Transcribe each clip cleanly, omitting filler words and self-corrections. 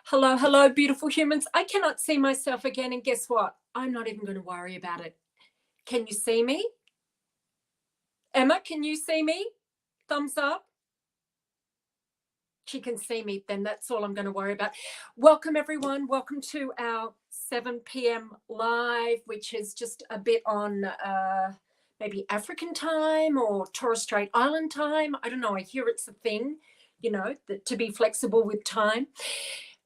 Hello, hello, beautiful humans. I cannot see myself again, and guess what? I'm not even going to worry about it. Can you see me? Emma, can you see me? Thumbs up. She can see me, then that's all I'm going to worry about. Welcome, everyone. Welcome to our 7 p.m. live, which is just a bit on maybe African time or Torres Strait Island time. I don't know. I hear it's a thing, to be flexible with time.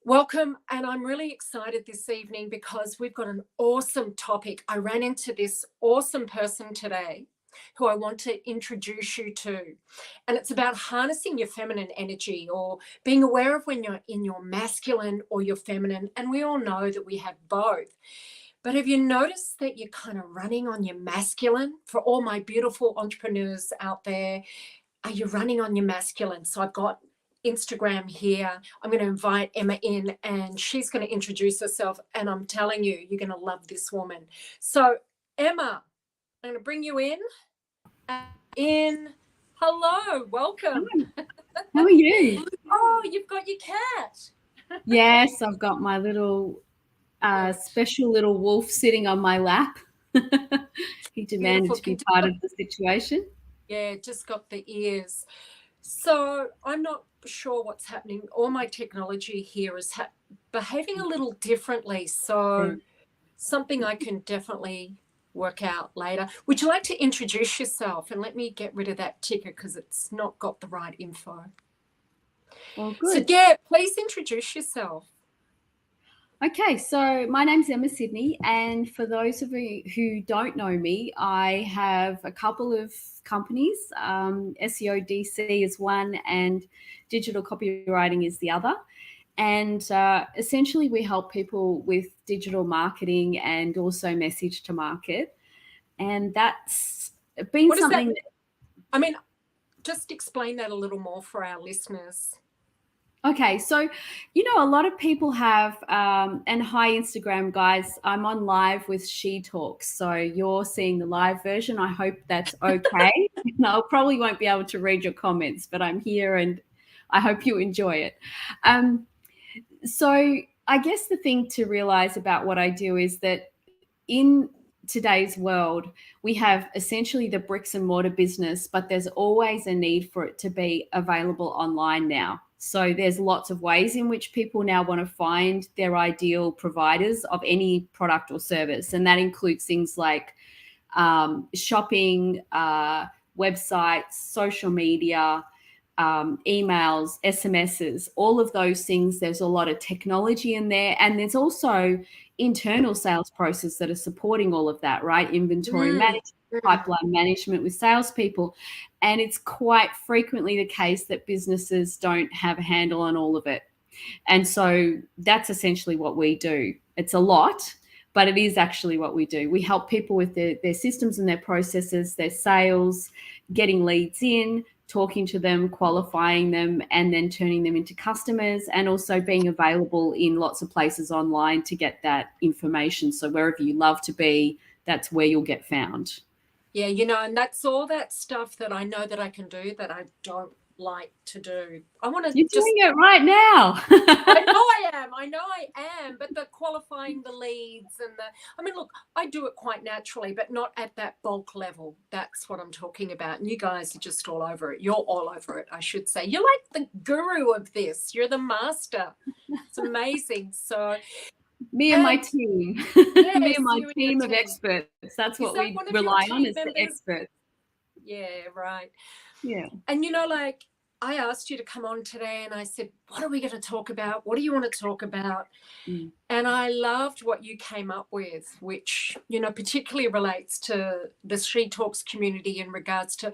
Welcome, and I'm really excited this evening because we've got an awesome topic. I ran into this awesome person today who I want to introduce you to, and it's about harnessing your feminine energy or being aware of when you're in your masculine or your feminine, and we all know that we have both. But have you noticed that you're kind of running on your masculine? For all my beautiful entrepreneurs out there, are you running on your masculine? So I've got Instagram here. I'm going to invite Emma in and she's going to introduce herself, and I'm telling you, you're going to love this woman. So Emma, I'm going to bring you in. Hello, welcome. How are you? Oh, you've got your cat. Yes, I've got my little special little wolf sitting on my lap. He demanded to be part of the situation. Yeah, just got the ears. So I'm not sure what's happening. All my technology here is behaving a little differently. So something I can definitely work out later. Would you like to introduce yourself? And let me get rid of that ticker because it's not got the right info. Oh, good. So yeah, please introduce yourself. Okay, so my name's Emma Sidney, and for those of you who don't know me, I have a couple of companies. SEO DC is one, and digital copywriting is the other. And essentially, we help people with digital marketing and also message to market. And that's been something. I mean, just explain that a little more for our listeners. Okay, so, a lot of people have, and hi, Instagram guys, I'm on live with She Talks. So you're seeing the live version. I hope that's okay. I probably won't be able to read your comments, but I'm here and I hope you enjoy it. So I guess the thing to realize about what I do is that in today's world, we have essentially the bricks and mortar business, but there's always a need for it to be available online now. So there's lots of ways in which people now want to find their ideal providers of any product or service. And that includes things like shopping, websites, social media, emails, SMSs, all of those things. There's a lot of technology in there. And there's also internal sales process that are supporting all of that, right? Inventory management, pipeline management with salespeople. And it's quite frequently the case that businesses don't have a handle on all of it. And so that's essentially what we do. It's a lot, but it is actually what we do. We help people with their systems and their processes, their sales, getting leads in, talking to them, qualifying them, and then turning them into customers, and also being available in lots of places online to get that information. So wherever you love to be, that's where you'll get found. Yeah, and that's all that stuff that I know that I can do that I don't like to do. You're doing it right now. I know I am, but the qualifying the leads and look, I do it quite naturally, but not at that bulk level. That's what I'm talking about. And you guys are just all over it. You're all over it, I should say. You're like the guru of this. You're the master. It's amazing. So me and my team. Yes, me and my team of experts. That's what we rely on, is the experts. Yeah, right. Yeah. And I asked you to come on today and I said, what are we going to talk about? What do you want to talk about? And I loved what you came up with, which, particularly relates to the She Talks community in regards to,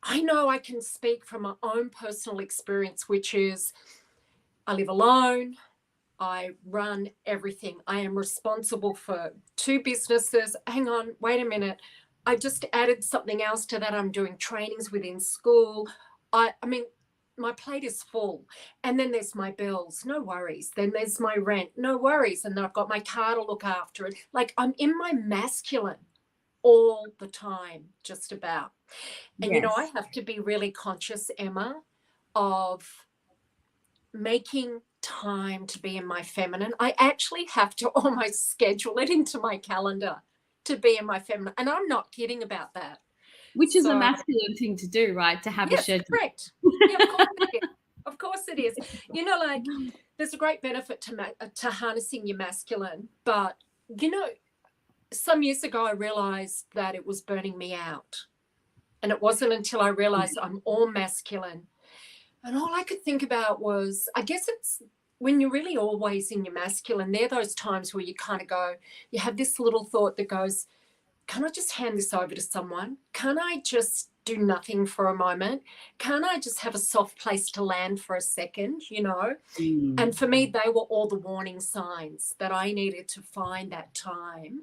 I know I can speak from my own personal experience, which is I live alone. I run everything. I am responsible for 2 businesses. Hang on, wait a minute. I just added something else to that. I'm doing trainings within school. I mean, my plate is full. And then there's my bills, no worries. Then there's my rent, no worries. And then I've got my car to look after. It. Like I'm in my masculine all the time, just about. And, yes. I have to be really conscious, Emma, of making time to be in my feminine. I actually have to almost schedule it into my calendar to be in my feminine. And I'm not kidding about that. Which is a masculine thing to do, right? To have a schedule. Correct. Yeah, of course it is. Of course it is. You know, like there's a great benefit to harnessing your masculine. But, you know, some years ago, I realized that it was burning me out. And it wasn't until I realized I'm all masculine. And all I could think about was, I guess it's when you're really always in your masculine, there are those times where you kind of go, you have this little thought that goes, can I just hand this over to someone? Can I just do nothing for a moment? Can I just have a soft place to land for a second, you know? And for me, they were all the warning signs that I needed to find that time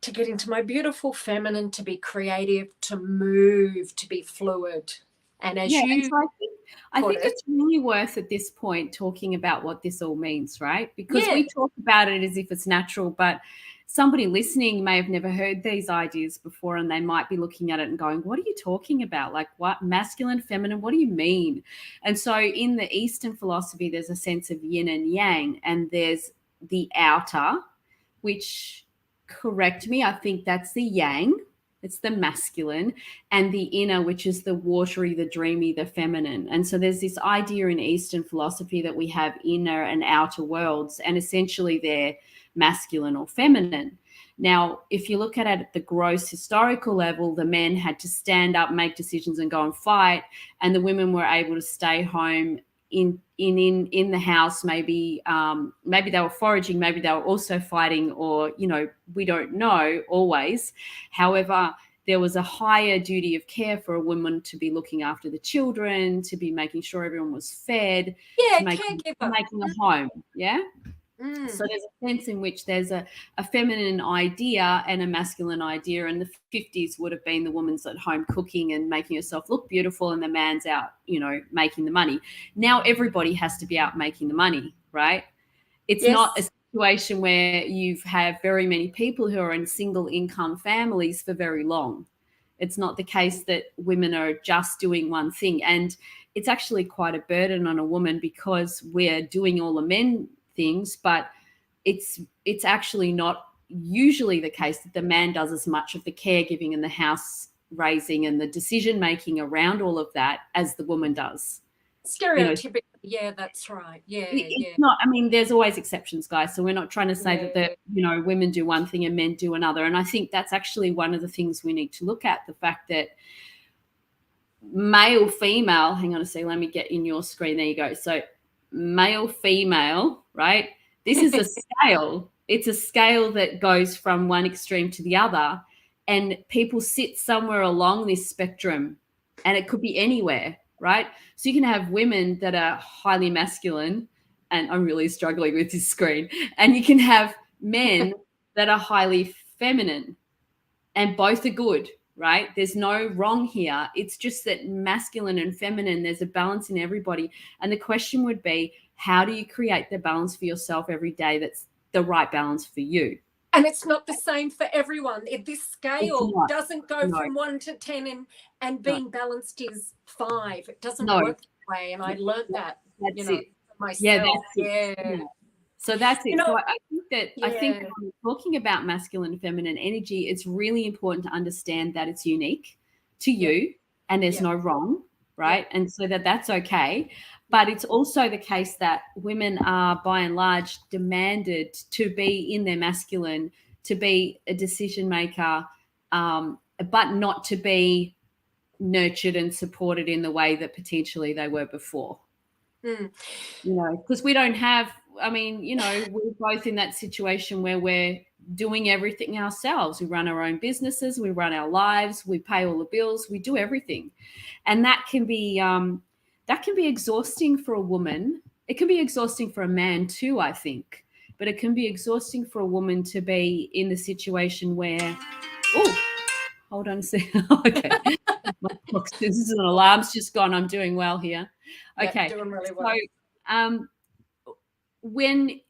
to get into my beautiful feminine, to be creative, to move, to be fluid. And as I think it's really worth at this point talking about what this all means, right? Because we talk about it as if it's natural, but somebody listening may have never heard these ideas before, and they might be looking at it and going, what are you talking about? Like, what? Masculine, feminine, what do you mean? And so in the Eastern philosophy, there's a sense of yin and yang, and there's the outer, which, correct me, I think that's the yang. It's the masculine, and the inner, which is the watery, the dreamy, the feminine. And so there's this idea in Eastern philosophy that we have inner and outer worlds, and essentially they're masculine or feminine. Now, if you look at it at the gross historical level, the men had to stand up, make decisions, and go and fight, and the women were able to stay home in the house. Maybe they were foraging, maybe they were also fighting, or, you know, we don't know always. However, there was a higher duty of care for a woman to be looking after the children, to be making sure everyone was fed, making a home. So there's a sense in which there's a feminine idea and a masculine idea, and the 50s would have been the woman's at home cooking and making herself look beautiful, and the man's out, you know, making the money. Now everybody has to be out making the money, right? It's not a situation where you have very many people who are in single income families for very long. It's not the case that women are just doing one thing, and it's actually quite a burden on a woman because we're doing all the men things, but it's actually not usually the case that the man does as much of the caregiving and the house raising and the decision making around all of that as the woman does. Stereotypically, yeah, that's right. It's not, I mean, there's always exceptions, guys. So we're not trying to say that women do one thing and men do another. And I think that's actually one of the things we need to look at, the fact that male, female, hang on a second, let me get in your screen. There you go. So male, female, right? This is a scale. It's a scale that goes from one extreme to the other, and people sit somewhere along this spectrum, and it could be anywhere, right? So you can have women that are highly masculine, and I'm really struggling with this screen, and you can have men that are highly feminine, and both are good, right? There's no wrong here. It's just that masculine and feminine, there's a balance in everybody. And the question would be, how do you create the balance for yourself every day that's the right balance for you? And it's not the same for everyone. This scale doesn't go from 1 to 10 and being balanced is 5. It doesn't work that way. And I learned that, myself. So that's it. So I think when we're talking about masculine and feminine energy, it's really important to understand that it's unique to you and there's no wrong, right? And so that's okay. But it's also the case that women are, by and large, demanded to be in their masculine, to be a decision maker, but not to be nurtured and supported in the way that potentially they were before. Because we don't have, we're both in that situation where we're doing everything ourselves. We run our own businesses, we run our lives, we pay all the bills, we do everything. And that can be exhausting for a woman. It can be exhausting for a man too, I think. But it can be exhausting for a woman to be in the situation where, hold on a second. Okay. This is an alarm's just gone. I'm doing well here. Okay. Doing really well. So, when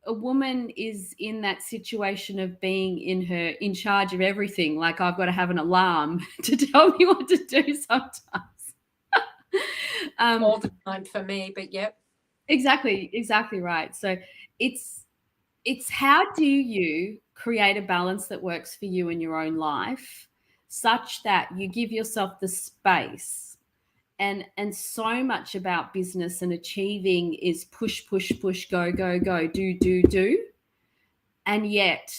a woman is in that situation of being in charge of everything, like I've got to have an alarm to tell me what to do sometimes. All the time for me, but Exactly right. So it's how do you create a balance that works for you in your own life such that you give yourself the space. And so much about business and achieving is push, push, push, go, go, go, do. And yet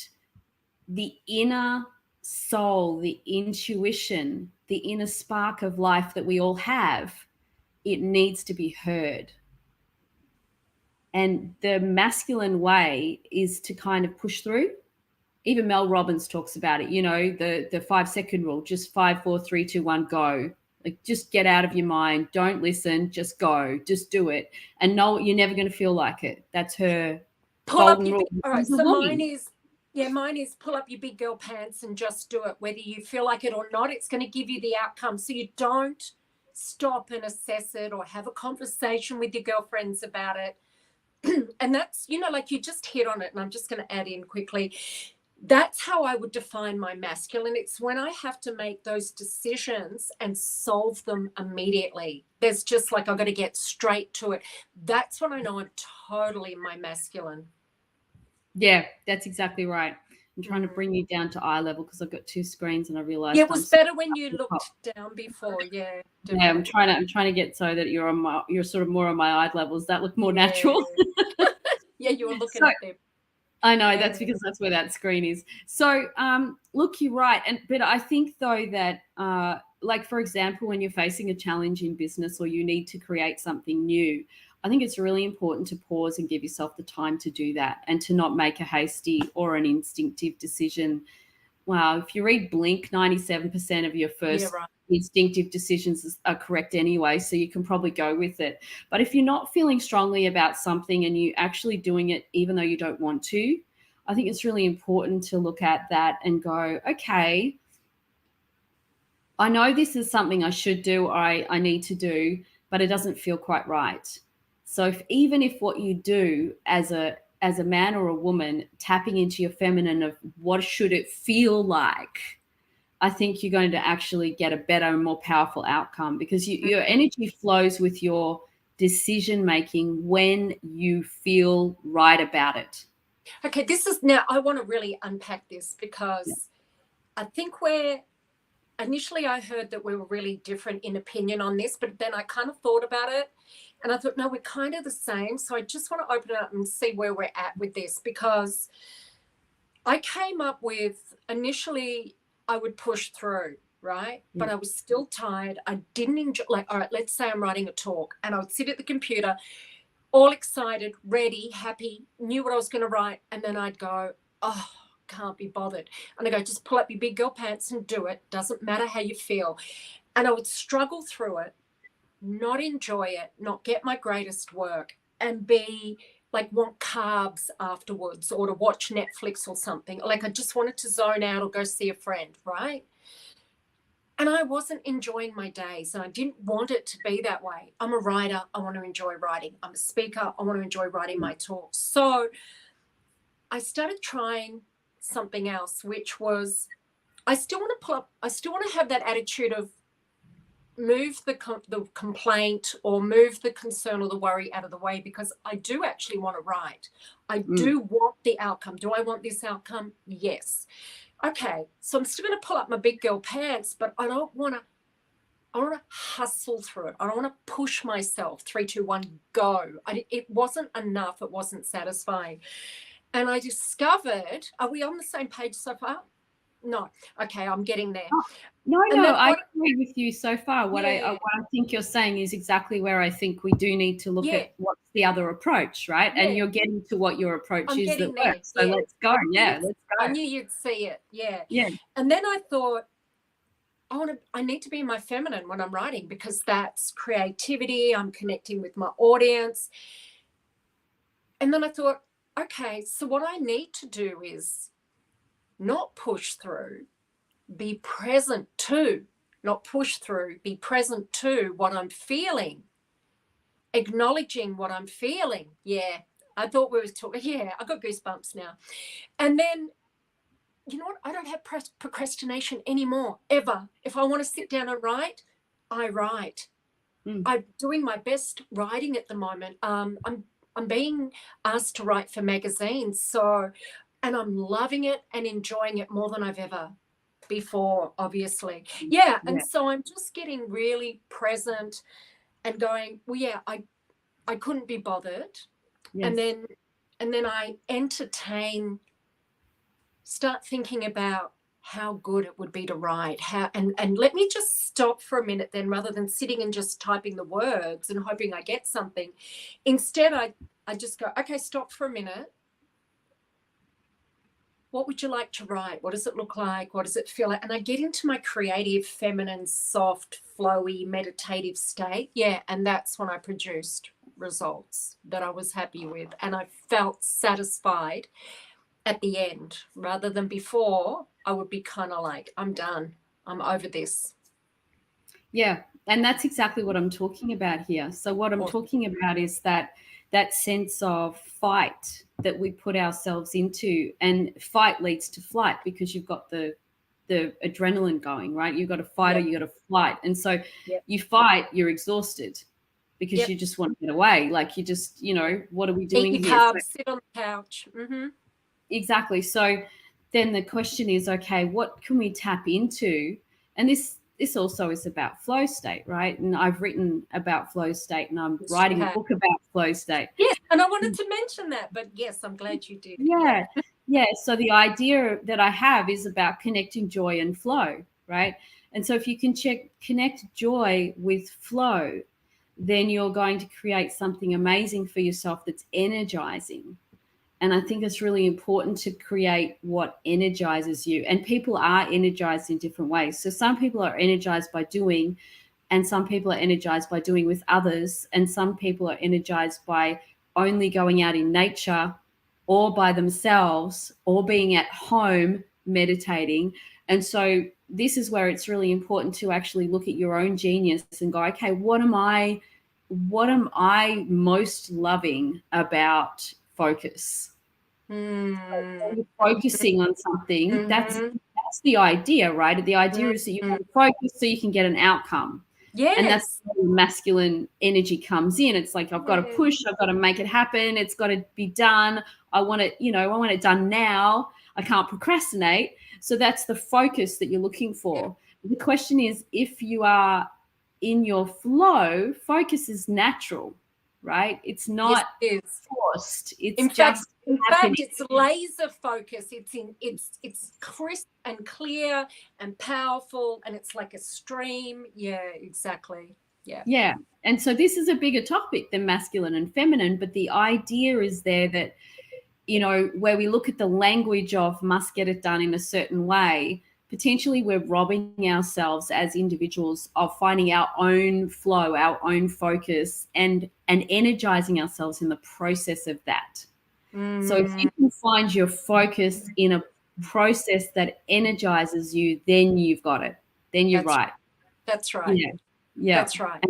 the inner soul, the intuition, the inner spark of life that we all have, it needs to be heard. And the masculine way is to kind of push through. Even Mel Robbins talks about it, the 5-second rule, just 5, 4, 3, 2, 1, go. Like, just get out of your mind. Don't listen. Just go. Just do it. And no, you're never going to feel like it. That's her golden rule. All right. So mine is pull up your big girl pants and just do it. Whether you feel like it or not, it's going to give you the outcome. So you don't stop and assess it or have a conversation with your girlfriends about it. And that's, like you just hit on it. And I'm just going to add in quickly. That's how I would define my masculine. It's when I have to make those decisions and solve them immediately. There's just like, I've got to get straight to it. That's when I know I'm totally my masculine. Yeah, that's exactly right. I'm trying to bring you down to eye level because I've got 2 screens and I realized. Yeah, it was better when you looked down before. Yeah. Definitely. Yeah, I'm trying to get so that you're sort of more on my eye levels. That look more natural. Yeah, you were looking at them. I know, that's because that's where that screen is. So, look, you're right. But I think though that, like, for example, when you're facing a challenge in business or you need to create something new, I think it's really important to pause and give yourself the time to do that and to not make a hasty or an instinctive decision. Wow, if you read Blink, 97% of your first instinctive decisions are correct anyway, so you can probably go with it. But if you're not feeling strongly about something and you're actually doing it even though you don't want to, I think it's really important to look at that and go, okay, I know this is something I should do or I need to do, but it doesn't feel quite right. So even if what you do as a man or a woman, tapping into your feminine of what should it feel like, I think you're going to actually get a better and more powerful outcome because your energy flows with your decision making when you feel right about it. Okay, I want to really unpack this because I think initially I heard that we were really different in opinion on this, but then I kind of thought about it and I thought, no, we're kind of the same. So I just want to open it up and see where we're at with this because I came up with initially I would push through, right? Yeah. But I was still tired. I didn't enjoy, like, all right, let's say I'm writing a talk and I would sit at the computer all excited, ready, happy, knew what I was going to write. And then I'd go, oh, can't be bothered. And I go, just pull up your big girl pants and do it. Doesn't matter how you feel. And I would struggle through it, not enjoy it, not get my greatest work and be like want carbs afterwards or to watch Netflix or something. Like I just wanted to zone out or go see a friend, right? And I wasn't enjoying my days and I didn't want it to be that way. I'm a writer. I want to enjoy writing. I'm a speaker. I want to enjoy writing my talks. So I started trying something else, which was I still want to have that attitude of move the complaint or move the concern or the worry out of the way because I do actually want to write. I do want the outcome. Do I want this outcome? Yes. Okay, so I'm still going to pull up my big girl pants, but I want to hustle through it. I don't want to push myself. 3, 2, 1, go. It wasn't enough. It wasn't satisfying. And I discovered, are we on the same page so far? No. Okay, I'm getting there. No, I agree with you so far. What I think you're saying is exactly where I think we do need to look at what's the other approach, right? Yeah. And you're getting to what your approach is that works. So let's go. Let's go. I knew you'd see it. Yeah. And then I thought, I need to be in my feminine when I'm writing because that's creativity. I'm connecting with my audience. And then I thought, okay, so what I need to do is not push through, be present to, not push through, be present to what I'm feeling, acknowledging what I'm feeling. Yeah, I thought we were talking. Yeah, I got goosebumps now. And then, you know what? I don't have procrastination anymore, ever. If I want to sit down and write, I write. I'm doing my best writing at the moment. I'm being asked to write for magazines, and I'm loving it and enjoying it more than I've ever before, obviously. Yeah, and so I'm just getting really present and going, well, yeah, I couldn't be bothered. Yes. And then I start thinking about how good it would be to write, and let me just stop for a minute then, rather than sitting and just typing the words and hoping I get something. Instead, I just go, okay, stop for a minute. What would you like to write? What does it look like? What does it feel like? And I get into my creative, feminine, soft, flowy, meditative state. Yeah, and that's when I produced results that I was happy with, and I felt satisfied at the end, rather than before. I would be kind of like, I'm done. I'm over this. Yeah. And that's exactly what I'm talking about here. So what I'm talking about is that sense of fight that we put ourselves into, and fight leads to flight, because you've got the adrenaline going, right? You've got to fight or you got to flight. And so you fight, you're exhausted because you just want to get away. Like, you just, what are we doing Eat your here? carbs, sit on the couch. Mm-hmm. Exactly. So then the question is, okay, what can we tap into? And this also is about flow state, right? And I've written about flow state, and I'm writing a book about flow state. Yes, and I wanted to mention that, but yes, I'm glad you did. Yeah. So the idea that I have is about connecting joy and flow, right? And so if you can connect joy with flow, then you're going to create something amazing for yourself that's energizing. And I think it's really important to create what energizes you. And people are energized in different ways. So some people are energized by doing, and some people are energized by doing with others. And some people are energized by only going out in nature, or by themselves, or being at home meditating. And so this is where it's really important to actually look at your own genius and go, okay, what am I most loving about focus? You're focusing on something. That's the idea, right? The idea is that you can focus so you can get an outcome. Yes. And that's where masculine energy comes in. It's like, I've got to push, I've got to make it happen, it's got to be done. I want it done now. I can't procrastinate. So that's the focus that you're looking for. The question is, if you are in your flow, focus is natural, right? It's not forced. It's in just fact, it's laser focus. It's crisp and clear and powerful, and it's like a stream. Yeah, exactly. Yeah. And so this is a bigger topic than masculine and feminine, but the idea is there that, where we look at the language of must get it done in a certain way, potentially we're robbing ourselves as individuals of finding our own flow, our own focus, and energizing ourselves in the process of that. So if you can find your focus in a process that energizes you, then you've got it. Then you're right. That's right. Yeah. That's right.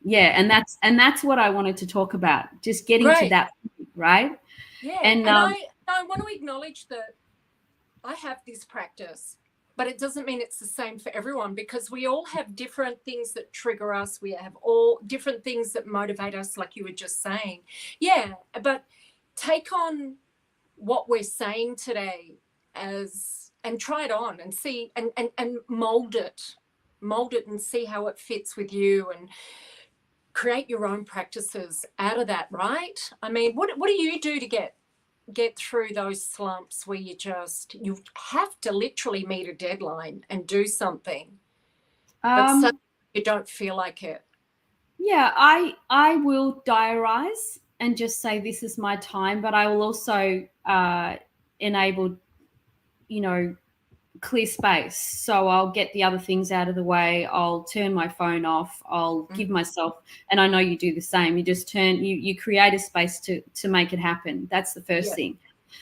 And that's what I wanted to talk about. Just getting to that point, right? Yeah. And I want to acknowledge that I have this practice, but it doesn't mean it's the same for everyone, because we all have different things that trigger us. We have all different things that motivate us, like you were just saying. Yeah, but take on what we're saying today and try it on and see and mold it and see how it fits with you, and create your own practices out of that, right? I mean, what do you do to get through those slumps where you have to literally meet a deadline and do something, but suddenly you don't feel like it? Yeah, I will diarize and just say, this is my time, but I will also enable, clear space. So I'll get the other things out of the way. I'll turn my phone off. I'll give myself, and I know you do the same. You just you create a space to make it happen. That's the first thing.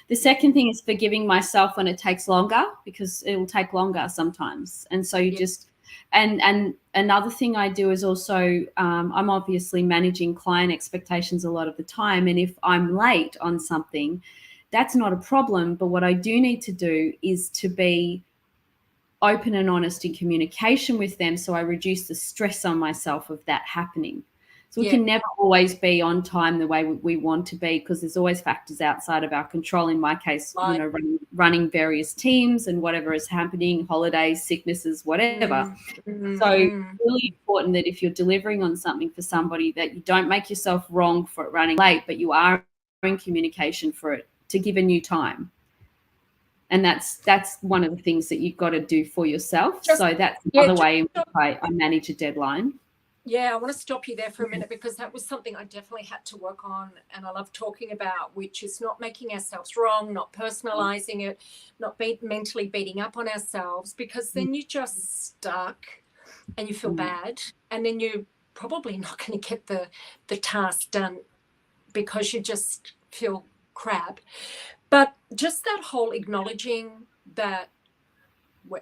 The second thing is forgiving myself when it takes longer, because it will take longer sometimes. And so you just, and another thing I do is also, I'm obviously managing client expectations a lot of the time. And if I'm late on something, that's not a problem. But what I do need to do is to be open and honest in communication with them, so I reduce the stress on myself of that happening. So we can never always be on time the way we want to be, because there's always factors outside of our control. In my case, Right. running various teams and whatever is happening, holidays, sicknesses, whatever. So it's really important that if you're delivering on something for somebody, that you don't make yourself wrong for it running late, but you are in communication for it to give a new time. And that's one of the things that you've got to do for yourself. So that's another way in which I manage a deadline. Yeah, I want to stop you there for a minute, because that was something I definitely had to work on, and I love talking about, which is not making ourselves wrong, not personalizing it, not mentally beating up on ourselves, because then you're just stuck and you feel bad, and then you're probably not going to get the task done because you just feel crap. But just that whole acknowledging that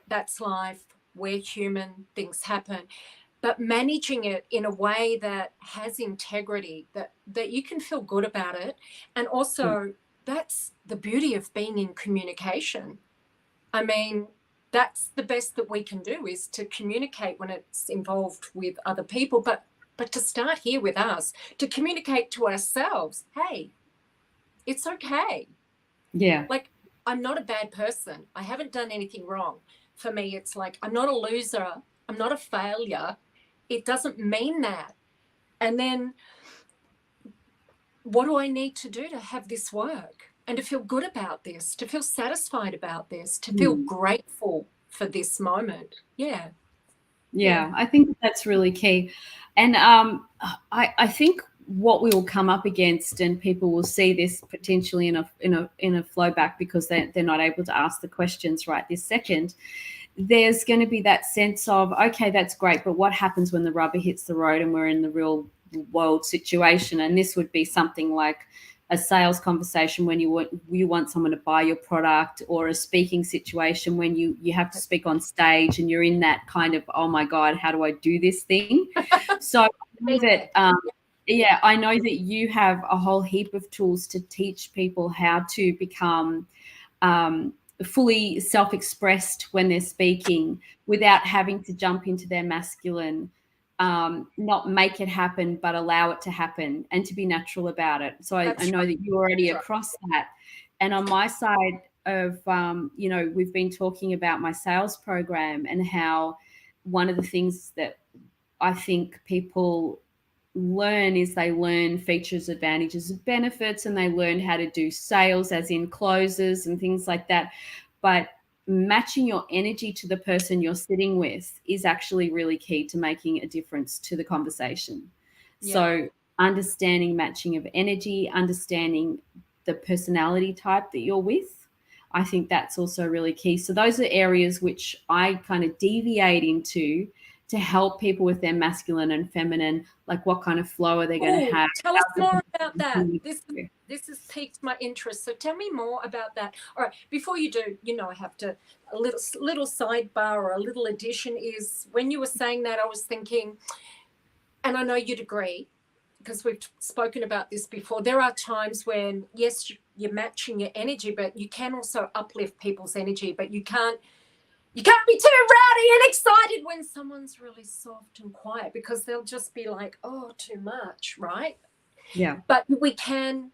that's life, we're human, things happen, but managing it in a way that has integrity, that you can feel good about it. And also, that's the beauty of being in communication. I mean, that's the best that we can do, is to communicate when it's involved with other people, but to start here with us, to communicate to ourselves, hey, it's okay. Yeah. Like, I'm not a bad person. I haven't done anything wrong. For me, it's like, I'm not a loser. I'm not a failure. It doesn't mean that. And then what do I need to do to have this work and to feel good about this, to feel satisfied about this, to feel grateful for this moment? Yeah. I think that's really key. And I think what we will come up against, and people will see this potentially in a flow back, because they're not able to ask the questions right this second. There's going to be that sense of, okay, that's great, but what happens when the rubber hits the road and we're in the real world situation? And this would be something like a sales conversation when you want someone to buy your product, or a speaking situation when you have to speak on stage and you're in that kind of, oh my God, how do I do this thing? So I know that, I know that you have a whole heap of tools to teach people how to become fully self-expressed when they're speaking, without having to jump into their masculine, not make it happen, but allow it to happen and to be natural about it. So I know that you're already across that. And on my side of, we've been talking about my sales program, and how one of the things that I think people learn is they learn features, advantages, and benefits, and they learn how to do sales, as in closes and things like that. But matching your energy to the person you're sitting with is actually really key to making a difference to the conversation. So understanding matching of energy, understanding the personality type that you're with, I think that's also really key. So those are areas which I kind of deviate into to help people with their masculine and feminine, like what kind of flow are they going to have? Tell us more about that. This has piqued my interest. So tell me more about that. All right, before you do, I have to, a little sidebar or a little addition is, when you were saying that, I was thinking, and I know you'd agree, because we've spoken about this before, there are times when, yes, you're matching your energy, but you can also uplift people's energy, but you can't be too rowdy and excited when someone's really soft and quiet, because they'll just be like, oh, too much, right? Yeah. But we can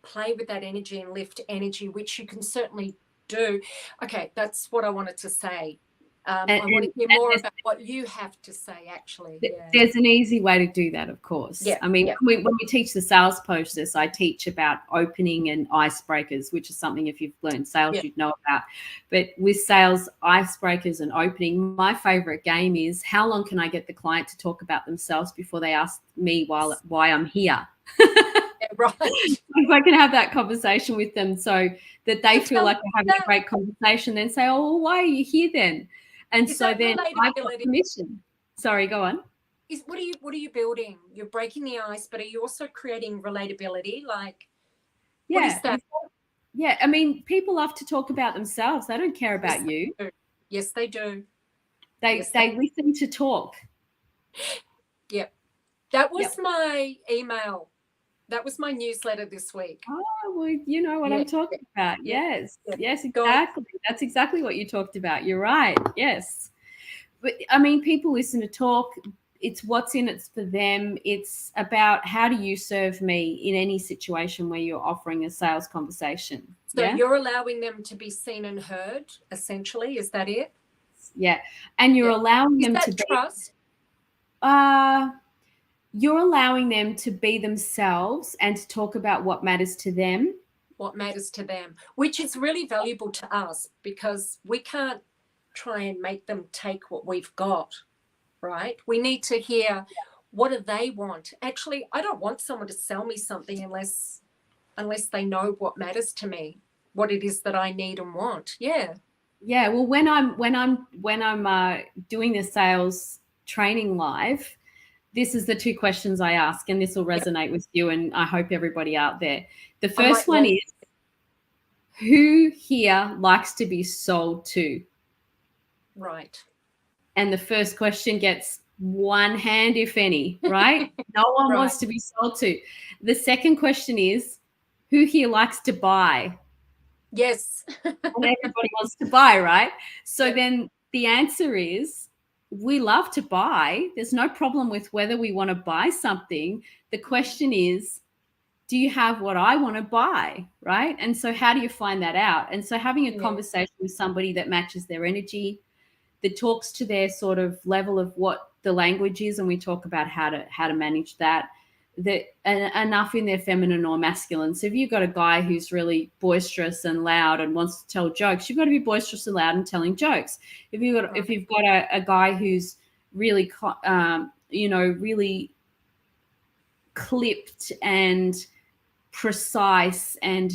play with that energy and lift energy, which you can certainly do. Okay, that's what I wanted to say. I want to hear more about what you have to say, actually. There's an easy way to do that, of course. I mean, when we teach the sales process, I teach about opening and icebreakers, which is something, if you've learned sales, you'd know about. But with sales, icebreakers and opening, my favorite game is, how long can I get the client to talk about themselves before they ask me why I'm here? Right. If I can have that conversation with them, so that they feel like they're having a great conversation, then say, oh, well, why are you here then? And so then I've got permission. Sorry, go on. What are you building? You're breaking the ice, but are you also creating relatability? Like, what is that? Yeah, I mean, people love to talk about themselves. They don't care about you. Yes, they do. They listen to talk. Yep. That was my email. That was my newsletter this week. Oh, well, you know what Yeah, I'm talking about. yeah, Yes, yeah. yes, Go on. exactly. That's exactly what you talked about. You're right. Yes. But I mean, people listen to talk. It's what's in it for them. It's about how do you serve me in any situation where you're offering a sales conversation. So Yeah. you're allowing them to be seen and heard, essentially. Is that it? Yeah. And you're Yeah. allowing Is them to that be, trust? uh, you're allowing them to be themselves and to talk about what matters to them. What matters to them, which is really valuable to us because we can't try and make them take what we've got, right? We need to hear what do they want. Actually, I don't want someone to sell me something unless they know what matters to me, what it is that I need and want. Yeah. Yeah. Well, when I'm doing the sales training live, this is the two questions I ask, and this will Yep. resonate with you, and I hope everybody out there. The I first might one learn. is, who here likes to be sold to? Right. And the first question gets one hand, if any, right? No one Right. wants to be sold to. The second question is, who here likes to buy? Yes. And everybody wants to buy, right? So Yep. then the answer is, we love to buy. There's no problem with whether we want to buy something. The question is, do you have what I want to buy, right? And so how do you find that out? And so having a Yeah. conversation with somebody that matches their energy, that talks to their sort of level of what the language is, and we talk about how to manage that, that enough in their feminine or masculine. So if you've got a guy who's really boisterous and loud and wants to tell jokes, you've got to be boisterous and loud and telling jokes. If you've got a guy who's really really clipped and precise and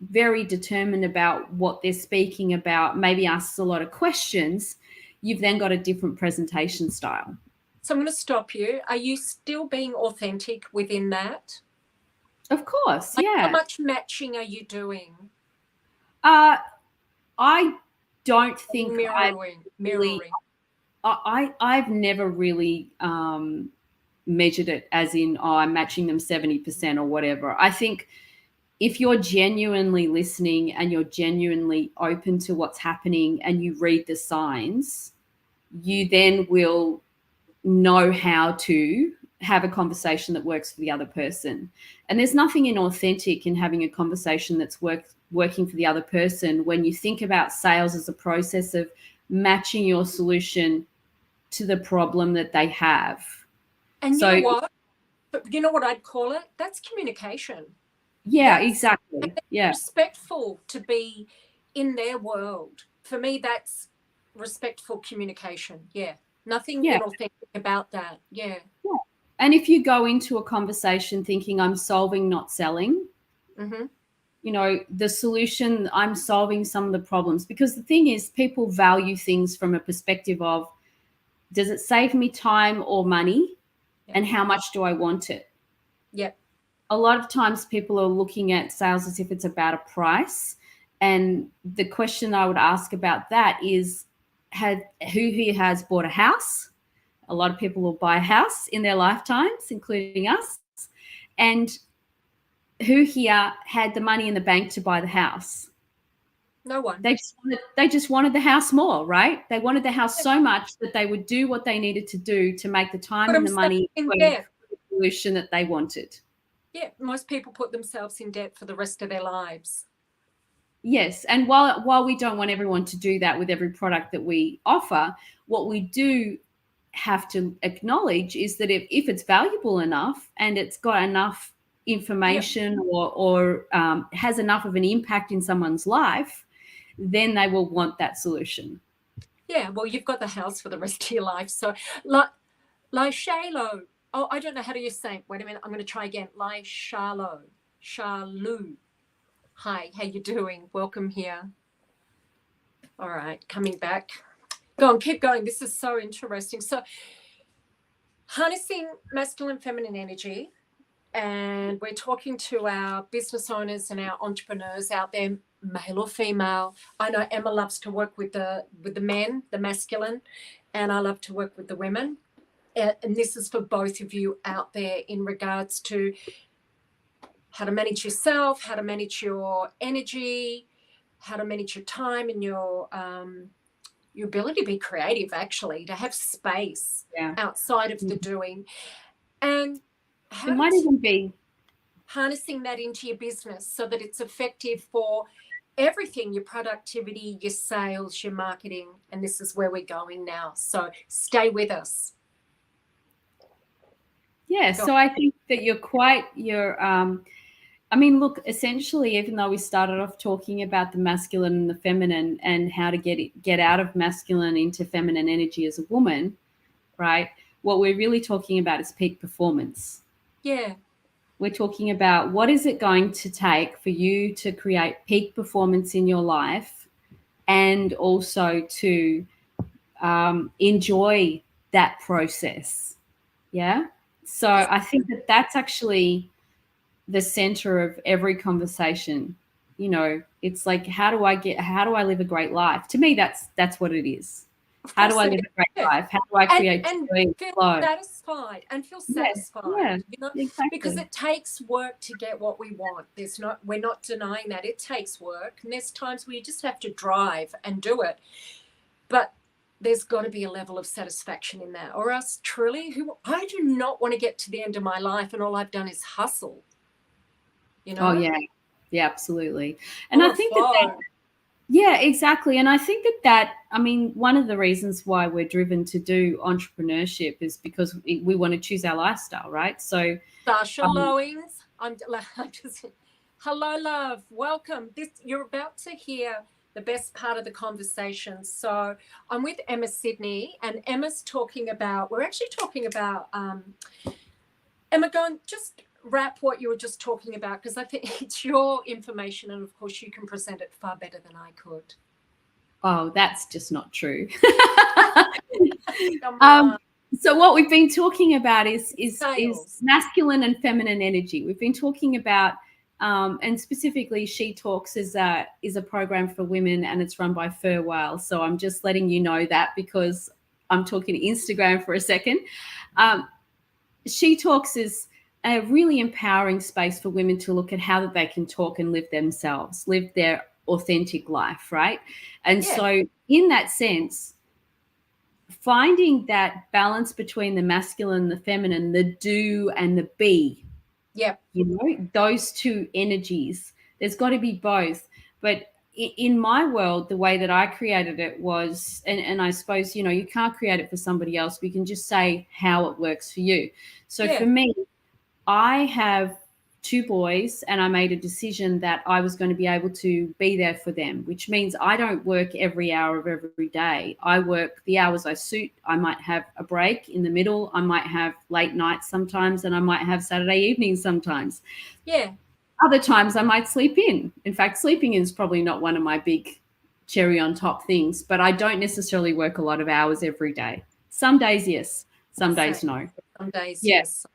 very determined about what they're speaking about, maybe asks a lot of questions, you've then got a different presentation style. So I'm going to stop you. Are you still being authentic within that? Of course, Like, yeah. how much matching are you doing? I don't think Mirroring. I've never really measured it as in, oh, I'm matching them 70% or whatever. I think if you're genuinely listening and you're genuinely open to what's happening and you read the signs, you then will know how to have a conversation that works for the other person. And there's nothing inauthentic in having a conversation that's working for the other person when you think about sales as a process of matching your solution to the problem that they have. And you know what? You know what I'd call it? That's communication. Yeah, exactly. Yeah. Respectful to be in their world. For me, that's respectful communication. Yeah. Nothing inauthentic about that. Yeah. And if you go into a conversation thinking I'm solving, not selling, the solution, I'm solving some of the problems. Because the thing is, people value things from a perspective of, does it save me time or money? And how much do I want it? Yep. A lot of times people are looking at sales as if it's about a price. And the question I would ask about that is, who here has bought a house? A lot of people will buy a house in their lifetimes, including us. And who here had the money in the bank to buy the house? No one. They just wanted the house more, right? They wanted the house so much that they would do what they needed to do to make the time and the money in for debt. the solution that they wanted. Yeah, most people put themselves in debt for the rest of their lives. Yes, and while we don't want everyone to do that with every product that we offer, what we do have to acknowledge is that if it's valuable enough and it's got enough information or has enough of an impact in someone's life, then they will want that solution. Yeah, well, you've got the house for the rest of your life. So, like Shalo. Oh, I don't know how to say it. Wait a minute. I'm going to try again. Like Shalo. Shalu. Hi, how you doing? Welcome here. All right, coming back. Go on, keep going. This is so interesting. So, harnessing masculine, feminine energy. And we're talking to our business owners and our entrepreneurs out there, male or female. I know Emma loves to work with the men, the masculine, and I love to work with the women. And this is for both of you out there in regards to how to manage yourself, how to manage your energy, how to manage your time, and your ability to be creative, actually, to have space outside of the doing. And how it might even be harnessing that into your business so that it's effective for everything, your productivity, your sales, your marketing. And this is where we're going now. So stay with us. Yeah, so I think that I mean, look, essentially, even though we started off talking about the masculine and the feminine and how to get out of masculine into feminine energy as a woman, right? What we're really talking about is peak performance. Yeah. We're talking about what is it going to take for you to create peak performance in your life and also to enjoy that process. Yeah. So I think that that's actually the center of every conversation. You know, it's like, how do I live a great life? To me, that's what it is. How do I live a great life? How do I create and feel flow? satisfied and feel satisfied? Yeah, you know, exactly. because it takes work to get what we want. We're not denying that it takes work, and there's times where you just have to drive and do it. But there's got to be a level of satisfaction in that, or else truly, I do not want to get to the end of my life and all I've done is hustle. You know? Oh yeah, absolutely. And I think that yeah, exactly. And I think that I mean, one of the reasons why we're driven to do entrepreneurship is because we want to choose our lifestyle, right? So Sasha Lowings, I'm just hello, love, welcome. You're about to hear the best part of the conversation. So I'm with Emma Sidney, and Emma's we're actually talking about Emma, go and just wrap what you were just talking about, because I think it's your information, and of course you can present it far better than I could. Oh, that's just not true. So what we've been talking about is masculine and feminine energy. We've been talking about, and specifically, She Talks is a program for women, and it's run by Fur Whale. So I'm just letting you know that, because I'm talking to Instagram for a second. She Talks is a really empowering space for women to look at how that they can talk and live themselves, live their authentic life, right? And so in that sense, finding that balance between the masculine and the feminine, the do and the be, you know, those two energies, there's got to be both. But in my world, the way that I created it was, and I suppose, you know, you can't create it for somebody else, but you can just say how it works for you. So for me, I have 2 boys, and I made a decision that I was going to be able to be there for them, which means I don't work every hour of every day. I work the hours I suit. I might have a break in the middle. I might have late nights sometimes, and I might have Saturday evenings sometimes. Yeah. Other times I might sleep in. In fact, sleeping in is probably not one of my big cherry on top things, but I don't necessarily work a lot of hours every day. Some days, yes. Some days, no. Some days, yes.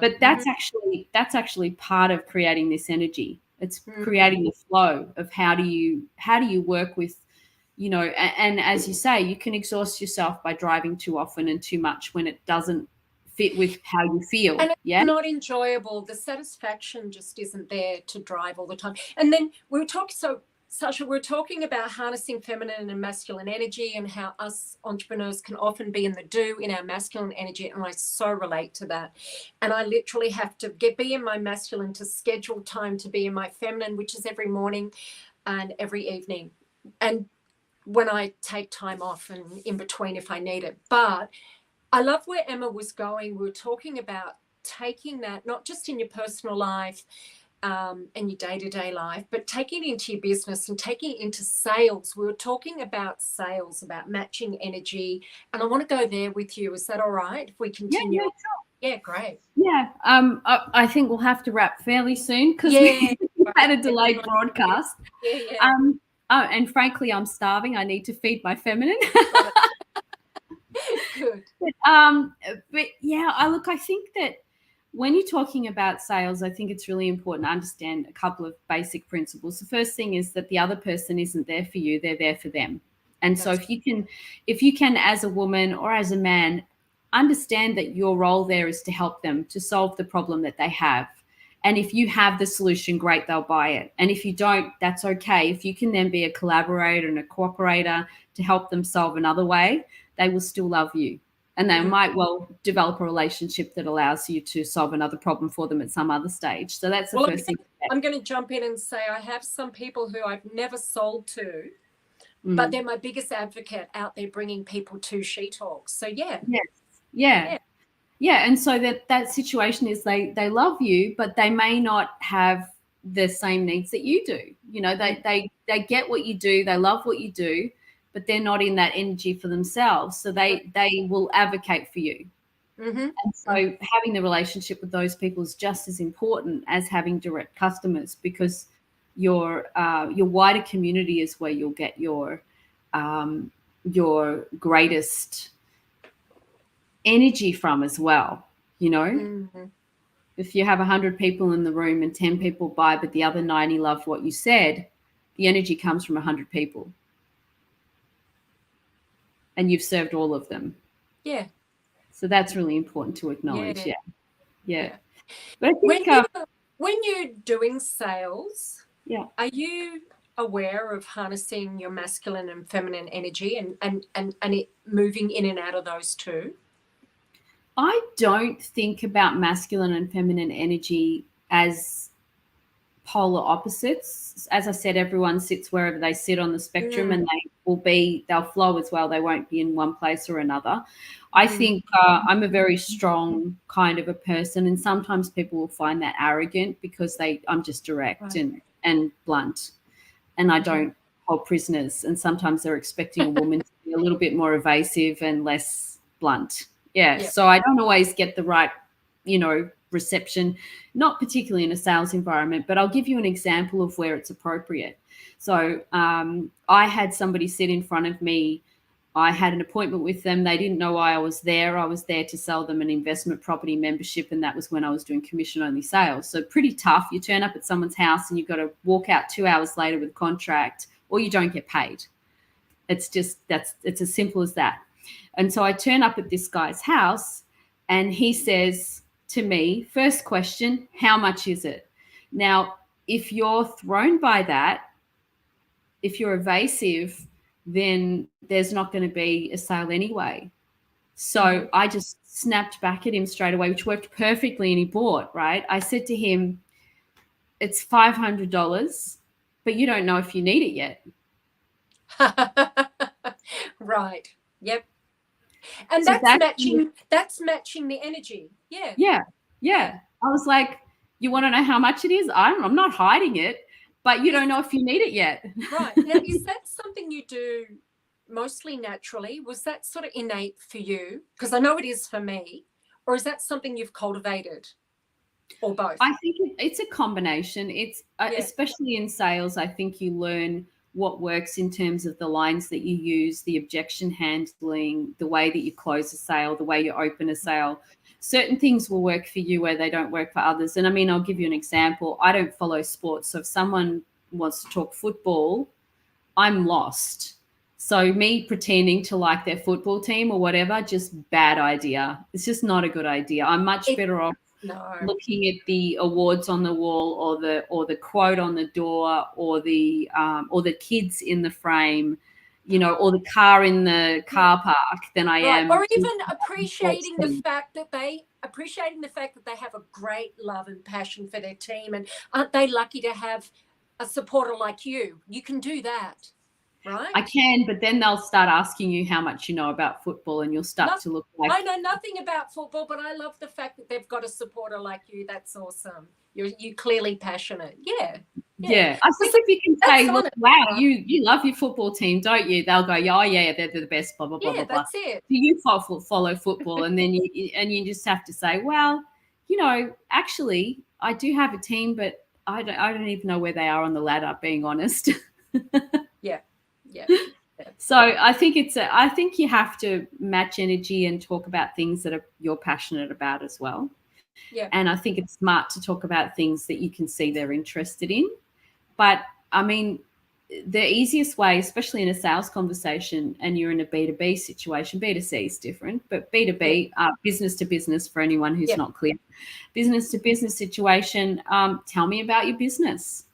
But that's actually part of creating this energy. It's creating the flow of how do you work with, you know, and as you say, you can exhaust yourself by driving too often and too much when it doesn't fit with how you feel. And it's not enjoyable. The satisfaction just isn't there to drive all the time. And then Sasha, we're talking about harnessing feminine and masculine energy, and how us entrepreneurs can often be in the do in our masculine energy. And I so relate to that. And I literally have to be in my masculine to schedule time to be in my feminine, which is every morning and every evening. And when I take time off and in between if I need it. But I love where Emma was going. We were talking about taking that, not just in your personal life, and your day-to-day life, but taking it into your business and taking it into sales. We were talking about sales, about matching energy, and I want to go there with you. Is that all right if we continue? Yeah, sure. Yeah, great. Yeah, I think we'll have to wrap fairly soon, because we had a delayed broadcast. And frankly, I'm starving. I need to feed my feminine. Good. But yeah, I think that when you're talking about sales, I think it's really important to understand a couple of basic principles. The first thing is that the other person isn't there for you, they're there for them. And so if you can, as a woman or as a man, understand that your role there is to help them to solve the problem that they have, And if you have the solution, great, they'll buy it. And if you don't, that's okay. If you can then be a collaborator and a cooperator to help them solve another way, they will still love you. And they might well develop a relationship that allows you to solve another problem for them at some other stage. So that's the first thing. I'm going to jump in and say I have some people who I've never sold to, but they're my biggest advocate out there bringing people to She Talks. So yeah. Yes. Yeah. And so that situation is they love you, but they may not have the same needs that you do. You know, they get what you do, they love what you do, but they're not in that energy for themselves. So they will advocate for you. And so having the relationship with those people is just as important as having direct customers, because your wider community is where you'll get your greatest energy from as well. You know, if you have 100 people in the room and 10 people buy, but the other 90 love what you said, the energy comes from 100 people. And you've served all of them. Yeah. So that's really important to acknowledge. Yeah. But I think when you're doing sales, are you aware of harnessing your masculine and feminine energy and it moving in and out of those two? I don't think about masculine and feminine energy as polar opposites. As I said, everyone sits wherever they sit on the spectrum, and they'll flow as well. They won't be in one place or another. I think I'm a very strong kind of a person, and sometimes people will find that arrogant because I'm just direct and blunt, and I don't hold prisoners. And sometimes they're expecting a woman to be a little bit more evasive and less blunt. So I don't always get the right, reception, not particularly in a sales environment, but I'll give you an example of where it's appropriate. So I had somebody sit in front of me. I had an appointment with them. They didn't know why I was there. I was there to sell them an investment property membership, and that was when I was doing commission-only sales. So pretty tough. You turn up at someone's house and you've got to walk out 2 hours later with a contract, or you don't get paid. It's as simple as that. And so I turn up at this guy's house, and he says to me, first question, how much is it? Now, if you're thrown by that, if you're evasive, then there's not going to be a sale anyway. So I just snapped back at him straight away, which worked perfectly, and he bought, right? I said to him, it's $500, but you don't know if you need it yet. Right. Yep. And So that's matching the energy. Yeah. Yeah. I was like, you want to know how much it is? I'm not hiding it, but you don't know if you need it yet. Right. Now, is that something you do mostly naturally? Was that sort of innate for you? Because I know it is for me. Or is that something you've cultivated? Or both? I think it's a combination. It's especially in sales, I think you learn what works in terms of the lines that you use, the objection handling, the way that you close a sale, the way you open a sale. Certain things will work for you where they don't work for others. And I mean, I'll give you an example. I don't follow sports. So if someone wants to talk football, I'm lost. So me pretending to like their football team or whatever, just bad idea. It's just not a good idea. I'm much better off looking at the awards on the wall, or the quote on the door, or the kids in the frame, or the car in the car park than I am. Or even appreciating the fact that they have a great love and passion for their team, and aren't they lucky to have a supporter like you? You can do that. Right? I can, but then they'll start asking you how much you know about football, and you'll start to look like... I know nothing about football, but I love the fact that they've got a supporter like you. That's awesome. You're clearly passionate. Yeah. I think if you can say, look, wow, you love your football team, don't you? They'll go, oh, yeah, they're the best, blah, blah, blah, blah, blah. That's it. Do you follow football? And then you just have to say, well, actually, I do have a team, but I don't even know where they are on the ladder, being honest. Yeah. So I think you have to match energy and talk about things that you're passionate about as well. Yeah. And I think it's smart to talk about things that you can see they're interested in. But I mean, the easiest way, especially in a sales conversation and you're in a B2B situation, B2C is different, but B2B, business to business for anyone who's not clear, business to business situation, tell me about your business.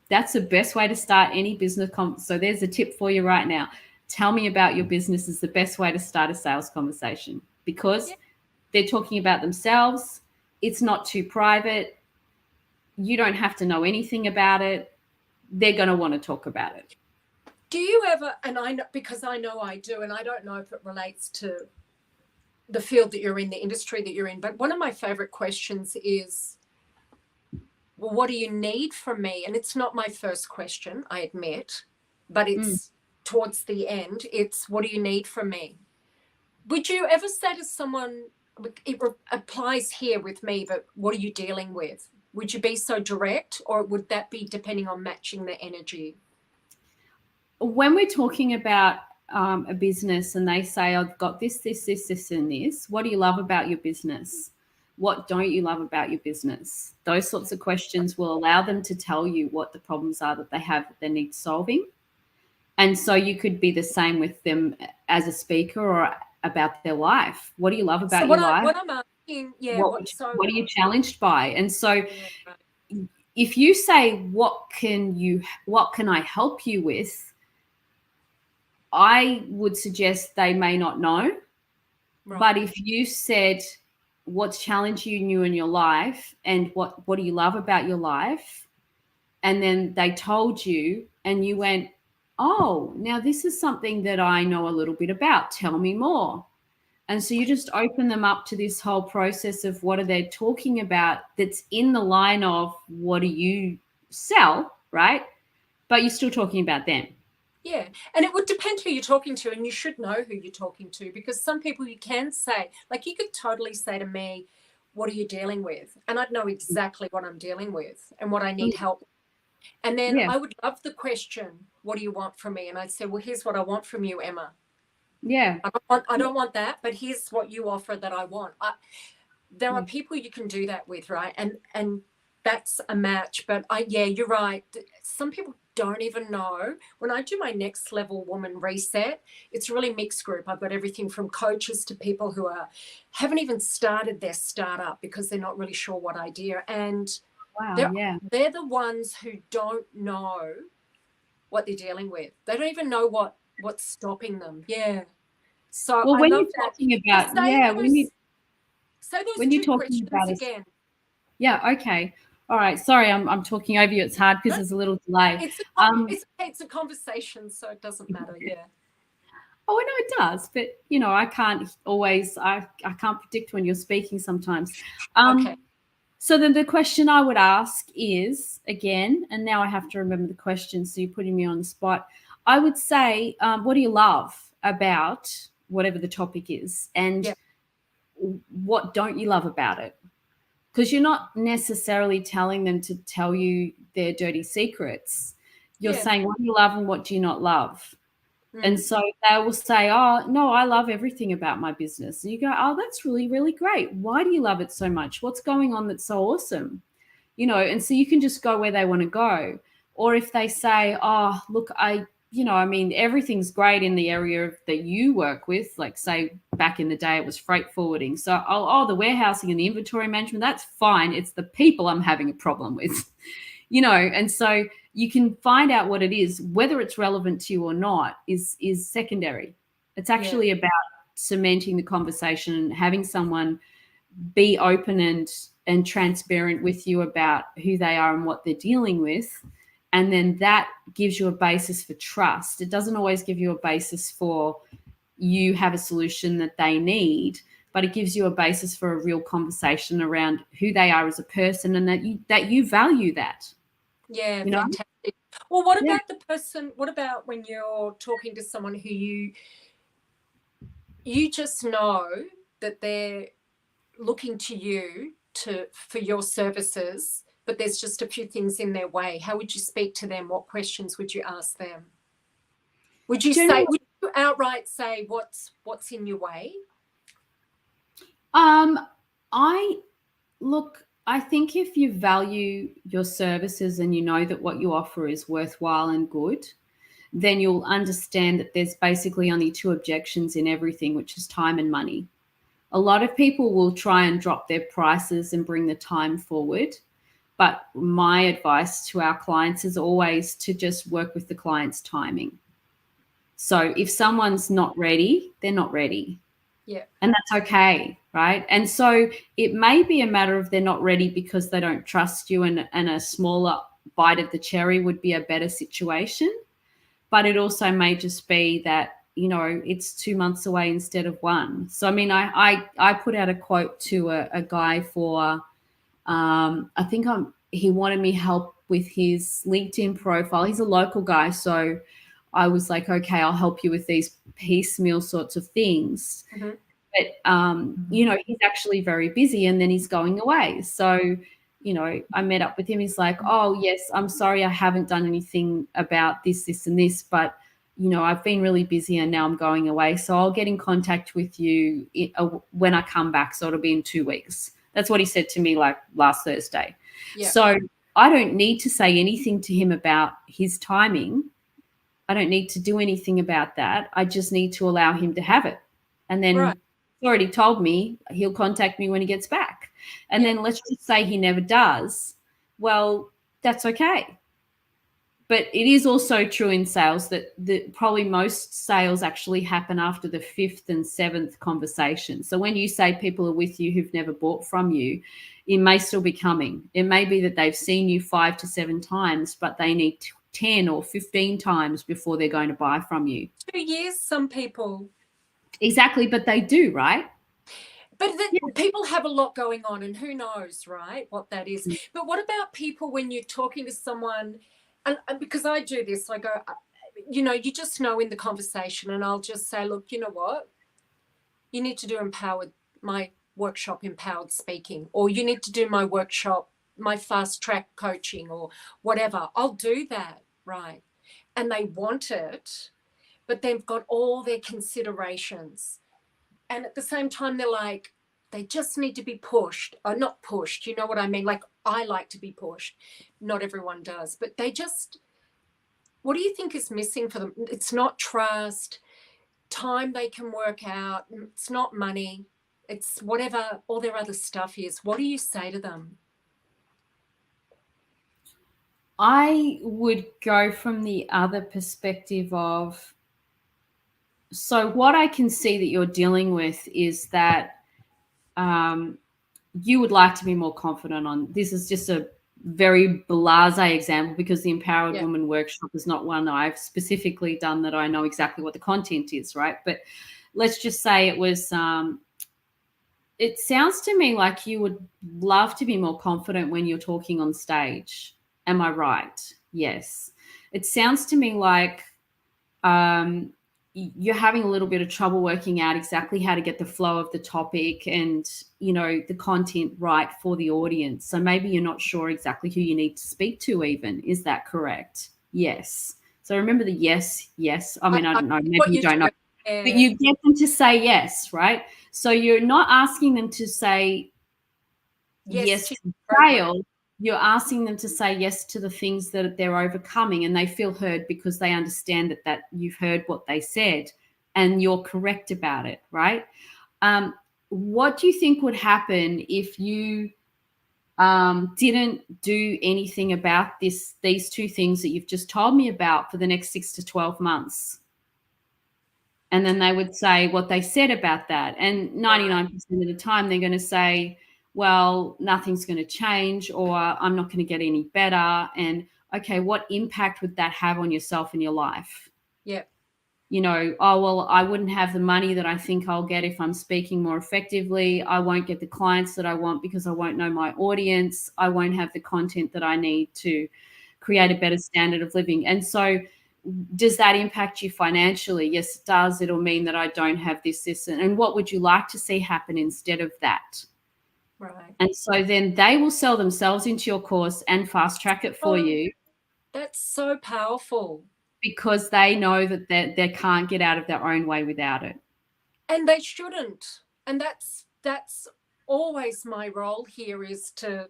That's the best way to start any business. So there's a tip for you right now. Tell me about your business is the best way to start a sales conversation, because they're talking about themselves. It's not too private. You don't have to know anything about it. They're going to want to talk about it. Do you ever, and I know, because I know I do, and I don't know if it relates to the field that you're in, the industry that you're in, but one of my favorite questions is, well, what do you need from me? And it's not my first question, I admit, but it's towards the end. It's, what do you need from me? Would you ever say to someone, it applies here with me, but what are you dealing with? Would you be so direct, or would that be depending on matching the energy? When we're talking about a business and they say, I've got this, and this, what do you love about your business? What don't you love about your business? Those sorts of questions will allow them to tell you what the problems are that they have that they need solving. And so you could be the same with them as a speaker or about their life. What do you love about your life? What I'm asking, what are you challenged by? And so if you say, what can I help you with? I would suggest they may not know. Right. But if you said, what's challenging you in your life and what do you love about your life? And then they told you and you went, oh, now this is something that I know a little bit about. Tell me more. And so you just open them up to this whole process of what are they talking about that's in the line of what do you sell, right? But you're still talking about them. Yeah. And it would depend who you're talking to, and you should know who you're talking to, because some people you can say, like you could totally say to me, what are you dealing with? And I'd know exactly what I'm dealing with and what I need help with. And then I would love the question, what do you want from me? And I'd say, well, here's what I want from you, Emma. Yeah. I don't want that, but here's what you offer that I want. There are people you can do that with, right? And that's a match. But you're right. Some people don't even know. When I do my next level woman reset, it's a really mixed group. I've got everything from coaches to people who haven't even started their startup because they're not really sure what idea. And they're the ones who don't know what they're dealing with. They don't even know what's stopping them. Yeah. So well, when I love you're talking about say those two questions again. Yeah. Okay. All right. Sorry, I'm talking over you. It's hard because there's a little delay. It's a conversation, so it doesn't matter. Yeah. Oh, I know it does, but I can't always. I can't predict when you're speaking sometimes. Okay. So then the question I would ask is, again, and now I have to remember the question, so you're putting me on the spot. I would say, what do you love about whatever the topic is, and what don't you love about it? Because you're not necessarily telling them to tell you their dirty secrets. You're saying, what do you love and what do you not love? And so they will say, oh, no, I love everything about my business. And you go, oh, that's really, really great. Why do you love it so much? What's going on that's so awesome? And so you can just go where they want to go. Or if they say, oh, look, everything's great in the area that you work with. Like, say, back in the day, it was freight forwarding. So, the warehousing and the inventory management, that's fine. It's the people I'm having a problem with, and so you can find out what it is, whether it's relevant to you or not is secondary. It's actually about cementing the conversation and having someone be open and transparent with you about who they are and what they're dealing with. And then that gives you a basis for trust. It doesn't always give you a basis for you have a solution that they need, but it gives you a basis for a real conversation around who they are as a person and that you value that. Yeah, fantastic. Well, what about the person? What about when you're talking to someone who you just know that they're looking to you for your services, but there's just a few things in their way? How would you speak to them? What questions would you ask them? Would you outright say what's in your way? I think if you value your services and you know that what you offer is worthwhile and good, then you'll understand that there's basically only two objections in everything, which is time and money. A lot of people will try and drop their prices and bring the time forward. But my advice to our clients is always to just work with the client's timing. So if someone's not ready, they're not ready. Yeah. And that's okay, right? And so it may be a matter of they're not ready because they don't trust you, and a smaller bite of the cherry would be a better situation. But it also may just be that, it's 2 months away instead of one. So, I mean, I put out a quote to a guy for, I think he wanted me help with his LinkedIn profile. He's a local guy. So I was like, okay, I'll help you with these piecemeal sorts of things. Mm-hmm. But, he's actually very busy and then he's going away. So, I met up with him. He's like, oh, yes, I'm sorry, I haven't done anything about this, this, and this, but, I've been really busy and now I'm going away. So I'll get in contact with you when I come back. So it'll be in 2 weeks. That's what he said to me like last Thursday. Yeah. So I don't need to say anything to him about his timing. I don't need to do anything about that. I just need to allow him to have it. And then he's already told me he'll contact me when he gets back. And then let's just say he never does. Well, that's okay. But it is also true in sales that probably most sales actually happen after the 5th and 7th conversation. So when you say people are with you who've never bought from you, it may still be coming. It may be that they've seen you 5 to 7 times, but they need 10 or 15 times before they're going to buy from you. 2 years, some people. Exactly, but they do, right? But people have a lot going on, and who knows, right, what that is. But what about people when you're talking to someone, and because I do this, I go, you just know in the conversation, and I'll just say, look, you know what? You need to do my workshop, Empowered Speaking, or you need to do my workshop, my fast track coaching, or whatever. I'll do that, right? And they want it, but they've got all their considerations. And at the same time, they're like, they just need to be pushed, or not pushed. You know what I mean? Like, I like to be pushed. Not everyone does, but what do you think is missing for them? It's not trust, time they can work out. It's not money. It's whatever all their other stuff is. What do you say to them? I would go from the other perspective of, so what I can see that you're dealing with is that you would like to be more confident on. This is just a very blasé example because the Empowered Woman Workshop is not one that I've specifically done that I know exactly what the content is, right? But let's just say it was, it sounds to me like you would love to be more confident when you're talking on stage. Am I right? Yes. It sounds to me like you're having a little bit of trouble working out exactly how to get the flow of the topic and, the content right for the audience. So maybe you're not sure exactly who you need to speak to even. Is that correct? Yes. So remember the yes. I mean, I don't know. Maybe you don't know. But you get them to say yes, right? So you're not asking them to say yes to fail. You're asking them to say yes to the things that they're overcoming, and they feel heard because they understand that you've heard what they said and you're correct about it, right? What do you think would happen if you didn't do anything about these two things that you've just told me about for the next 6 to 12 months? And then they would say what they said about that. And 99% of the time they're going to say, well, nothing's going to change, or I'm not going to get any better. And okay, what impact would that have on yourself and your life? Yeah. Oh, well, I wouldn't have the money that I think I'll get if I'm speaking more effectively. I won't get the clients that I want because I won't know my audience. I won't have the content that I need to create a better standard of living. And so does that impact you financially? Yes, it does. It'll mean that I don't have this. And what would you like to see happen instead of that? Right. And so then they will sell themselves into your course and fast track it for you. That's so powerful. Because they know that they can't get out of their own way without it. And they shouldn't. And that's always my role here is to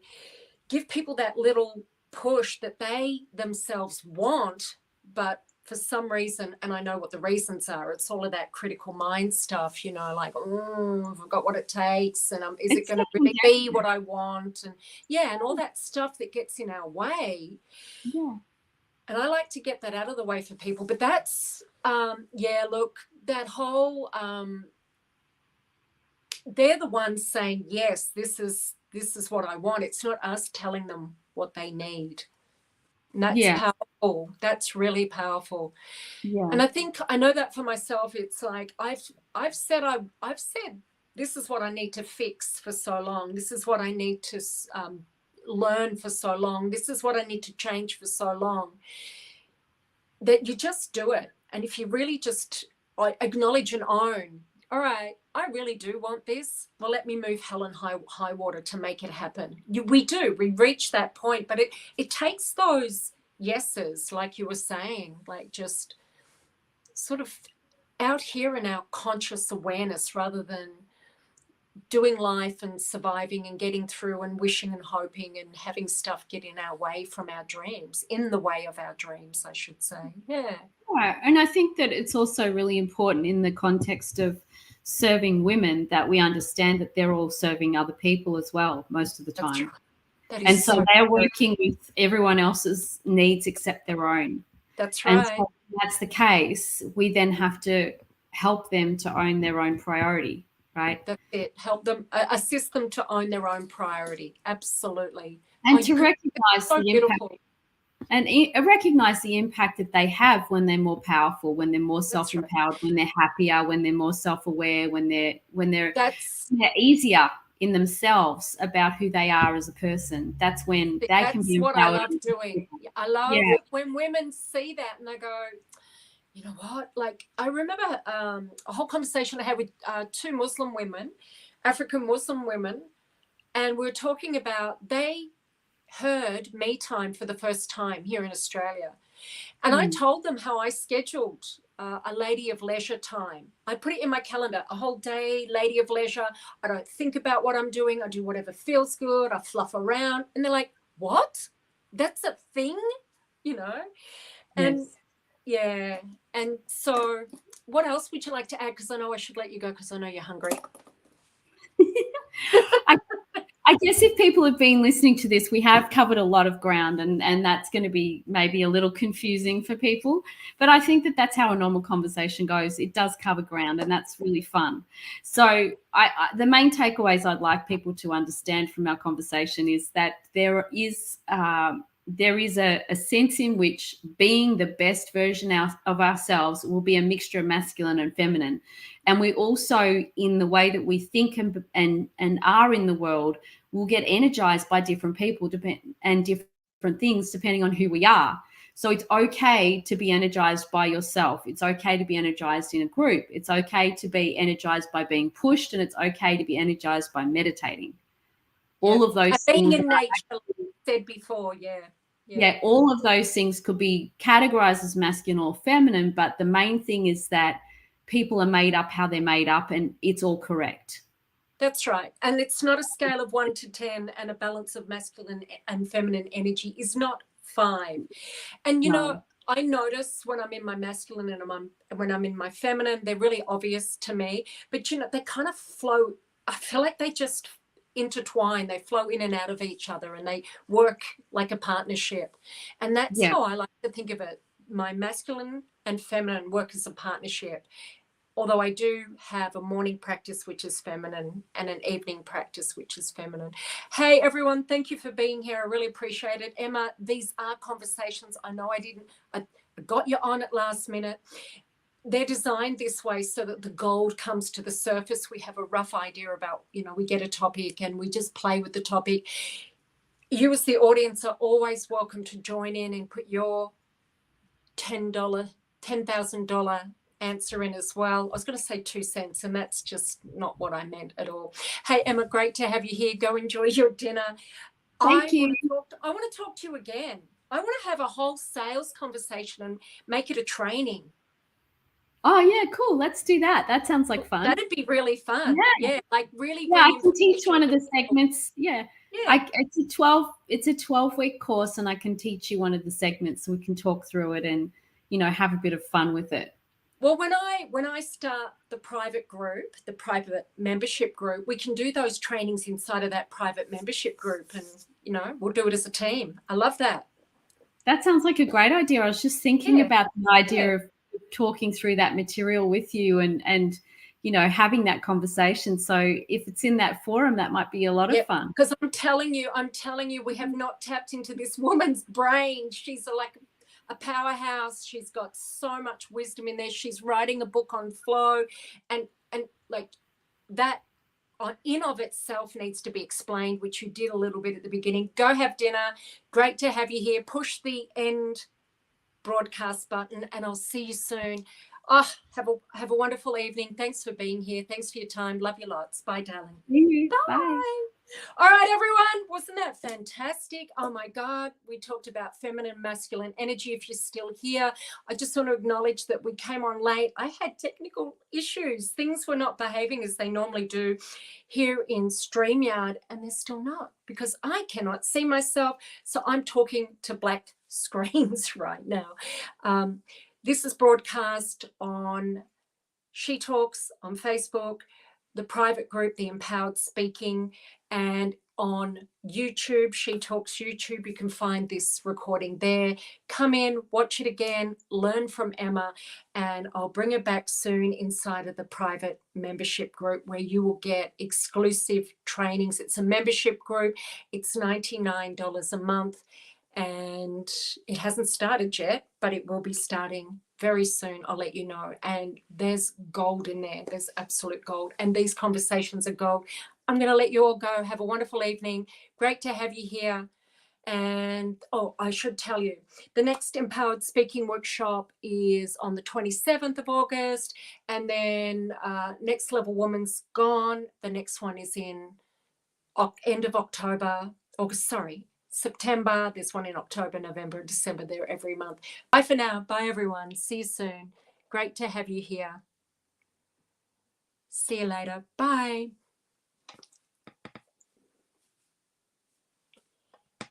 give people that little push that they themselves want, but for some reason, and I know what the reasons are, it's all of that critical mind stuff, you know, like, I've got what it takes, and is it going to really be what I want? And yeah, and all that stuff that gets in our way. Yeah. And I like to get that out of the way for people. But that's, look, that whole, they're the ones saying, yes, this is what I want. It's not us telling them what they need. And that's powerful. That's really powerful. Yeah. And I think I know that for myself. It's like I've said this is what I need to fix for so long. This is what I need to learn for so long. This is what I need to change for so long. That you just do it. And if you really just acknowledge and own, all right, I really do want this. Well, let me move hell and high water to make it happen. We reach that point, but it takes those yeses, like you were saying, like just sort of out here in our conscious awareness rather than doing life and surviving and getting through and wishing and hoping and having stuff get in our way from our dreams, in the way of our dreams, I should say. Yeah. And I think that it's also really important in the context of serving women that we understand that they're all serving other people as well most of the time. That's right. And so they're working with everyone else's needs except their own. That's right. And so if that's the case, we then have to help them to own their own priority, right? That's it. Help them, assist them to own their own priority. Absolutely. And to recognize the impact. And recognize the impact that they have when they're more powerful, when they're more self-empowered, when they're happier, when they're more self-aware, when they're easier in themselves about who they are as a person. That's when they can be empowered. That's what I love doing. I love it when women see that and they go, you know what? Like I remember a whole conversation I had with two Muslim women, African Muslim women, and we were talking about they heard me time for the first time here in Australia. And I told them how I scheduled a lady of leisure time. I put it in my calendar, a whole day, lady of leisure. I don't think about what I'm doing. I do whatever feels good. I fluff around. And they're like, what? That's a thing? You know? And yeah. And so what else would you like to add? Because I know I should let you go because I know you're hungry. I guess if people have been listening to this, we have covered a lot of ground and that's going to be maybe a little confusing for people. But I think that that's how a normal conversation goes. It does cover ground and that's really fun. So the main takeaways I'd like people to understand from our conversation is that there is a sense in which being the best version of ourselves will be a mixture of masculine and feminine. And we also, in the way that we think and are in the world, will get energized by different people and different things depending on who we are. So it's okay to be energized by yourself. It's okay to be energized in a group. It's okay to be energized by being pushed, and it's okay to be energized by meditating. All of those being things in nature, like you said before, all of those things could be categorized as masculine or feminine, but the main thing is that people are made up how they're made up, and it's all correct. That's right. And it's not a scale of 1 to 10, and a balance of masculine and feminine energy is not 5. And, you know, I notice when I'm in my masculine and when I'm in my feminine, they're really obvious to me. But, you know, they kind of flow. I feel like they just intertwine. They flow in and out of each other and they work like a partnership. And that's how I like to think of it. My masculine and feminine work as a partnership. Although I do have a morning practice, which is feminine, and an evening practice, which is feminine. Hey, everyone, thank you for being here. I really appreciate it. Emma, these are conversations. I know I got you on at last minute. They're designed this way so that the gold comes to the surface. We have a rough idea about, you know, we get a topic and we just play with the topic. You as the audience are always welcome to join in and put your $10,000 answer in as well. I was going to say 2 cents, and that's just not what I meant at all. Hey, Emma, great to have you here. Go enjoy your dinner. Thank you. I want to talk to you again. I want to have a whole sales conversation and make it a training. Oh, yeah, cool. Let's do that. That sounds like fun. That'd be really fun. Yeah. Yeah, like really Yeah, I getting can teach information. one of the segments. Yeah. Yeah. It's a 12-week course, and I can teach you one of the segments, and we can talk through it and, have a bit of fun with it. Well, when I start the private group, the private membership group, we can do those trainings inside of that private membership group, and we'll do it as a team. I love that. That sounds like a great idea. I was just thinking Yeah. about the idea of talking through that material with you and having that conversation. So if it's in that forum, that might be a lot of fun. Because I'm telling you, we have not tapped into this woman's brain. She's like a powerhouse. She's got so much wisdom in there. She's writing a book on flow, and like that in of itself needs to be explained, which you did a little bit at the beginning. Go have dinner. Great to have you here. Push the end broadcast button, and I'll see you soon. Oh, have a wonderful evening. Thanks for being here. Thanks for your time. Love you lots. Bye, darling. Bye. All right, everyone. Wasn't that fantastic? Oh, my God. We talked about feminine, masculine energy. If you're still here, I just want to acknowledge that we came on late. I had technical issues. Things were not behaving as they normally do here in StreamYard, and they're still not, because I cannot see myself. So I'm talking to black screens right now. This is broadcast on She Talks on Facebook, the private group, the Empowered Speaking, and on YouTube, She Talks YouTube. You can find this recording there. Come in, watch it again, learn from Emma, and I'll bring her back soon inside of the private membership group where you will get exclusive trainings. It's a membership group. It's $99 a month, and it hasn't started yet, but it will be starting very soon. I'll let you know. And there's gold in there. There's absolute gold. And these conversations are gold. I'm going to let you all go. Have a wonderful evening. Great to have you here. And I should tell you, the next Empowered Speaking workshop is on the 27th of August. And then Next Level Woman's gone. The next one is in end of October, September. There's one in October, November, December. They're every month. Bye for now. Bye, everyone. See you soon. Great to have you here. See you later. Bye.